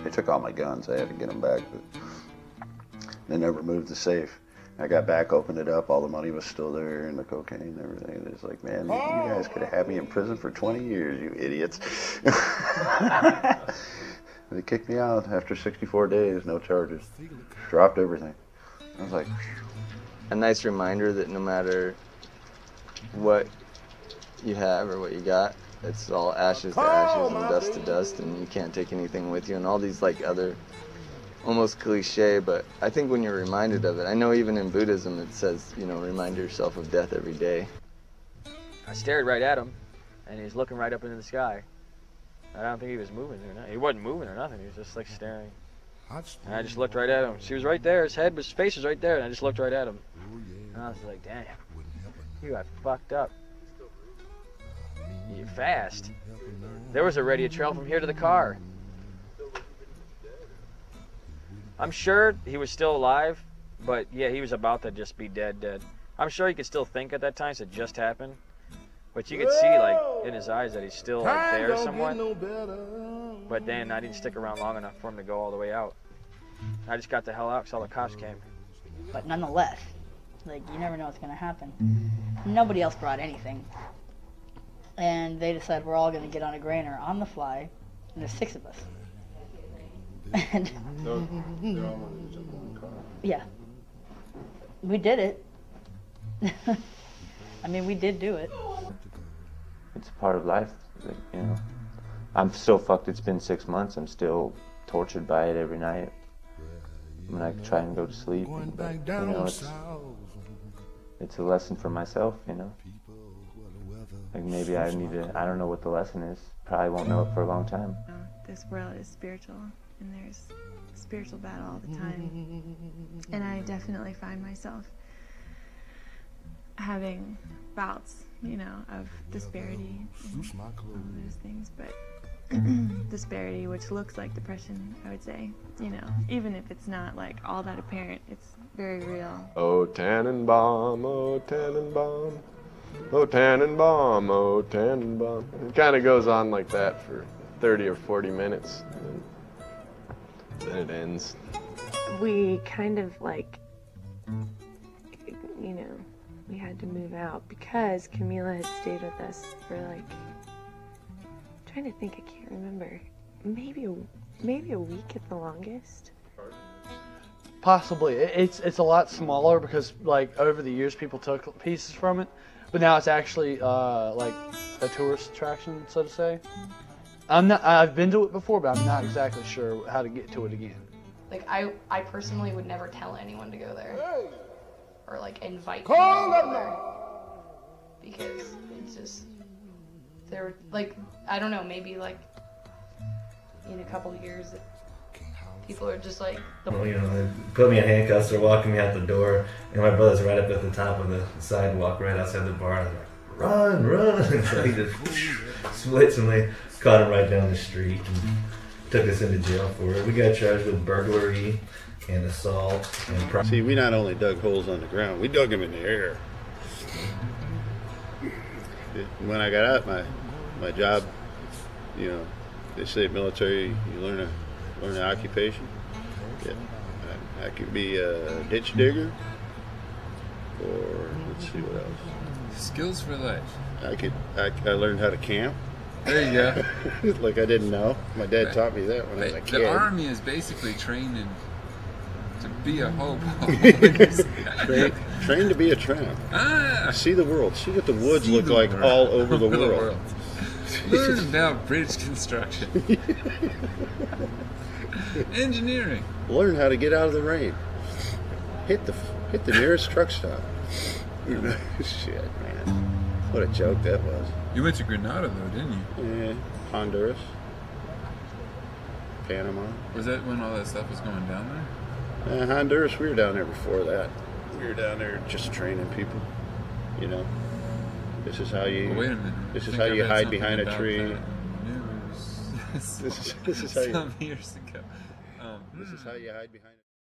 They took all my guns. I had to get them back, but they never moved the safe. I got back, opened it up, all the money was still there, and the cocaine and everything. It's like, man, you guys could have had me in prison for 20 years, you idiots. They kicked me out after 64 days, no charges. Dropped everything. I was like, phew. A nice reminder that no matter what you have or what you got, it's all ashes to ashes and dust to dust, and you can't take anything with you, and all these like other almost cliche, but I think when you're reminded of it, I know even in Buddhism it says, you know, remind yourself of death every day. I stared right at him, and he's looking right up into the sky. I don't think he was moving or nothing. He wasn't moving or nothing. He was just like staring. And I just looked right at him. She was right there. His face was right there, and I just looked right at him. And I was like, damn, you got fucked up. You fast. There was already a trail from here to the car. I'm sure he was still alive, but yeah, he was about to just be dead. I'm sure he could still think at that time, so it just happened. But you could see, like, in his eyes that he's still like, there somewhat. But then I didn't stick around long enough for him to go all the way out. I just got the hell out because all the cops came. But nonetheless, like, you never know what's going to happen. Nobody else brought anything. And they decided we're all going to get on a grainer on the fly, and there's 6 of us. And yeah, we did it. I mean, we did do it. It's a part of life, like, you know. I'm still fucked. It's been 6 months. I'm still tortured by it every night. When I try and go to sleep, but, you know, it's a lesson for myself, you know. Like maybe I need to. I don't know what the lesson is. Probably won't know it for a long time. This world is spiritual, and there's spiritual battle all the time. And I definitely find myself having bouts, you know, of disparity and all of those things, but disparity, which looks like depression, I would say, you know, even if it's not like all that apparent, it's very real. Oh, Tannenbaum, oh, Tannenbaum, oh, Tannenbaum, oh, Tannenbaum. It kind of goes on like that for 30 or 40 minutes, and then it ends. We kind of like, you know, we had to move out because Camila had stayed with us for like, I'm trying to think, I can't remember, maybe a week at the longest. Possibly. It's a lot smaller because like over the years people took pieces from it, but now it's actually like a tourist attraction, so to say. I've been to it before, but I'm not exactly sure how to get to it again. Like I personally would never tell anyone to go there, or like invite people to go there, because it's just there. Like I don't know, maybe like in a couple of years, people are just like. Well, you know, they put me in handcuffs. They're walking me out the door, and my brother's right up at the top of the sidewalk, right outside the bar. And I was like, "Run, run!" So he just splits, and they caught him right down the street and took us into jail for it. We got charged with burglary and assault. And see, we not only dug holes on the ground, we dug them in the air. When I got out, my job, you know, they say military, you learn an occupation. Yeah, I could be a ditch digger, or let's see what else. Skills for life. I learned how to camp. There you go. Like I didn't know. My dad taught me that when I was a kid. The Army is basically trained to be a hobo. Trained to be a tramp. See the world. See what the woods look like all over the world. Learn about bridge construction. Engineering. Learn how to get out of the rain. Hit the nearest truck stop. Shit, man. What a joke that was. You went to Grenada though, didn't you? Yeah. Honduras. Panama. Was that when all that stuff was going down there? Honduras, we were down there before that. We were down there just training people. You know. This is how you. Well, wait a minute. This is how you hide behind a tree. This is how you. Some years ago. This is how you hide behind.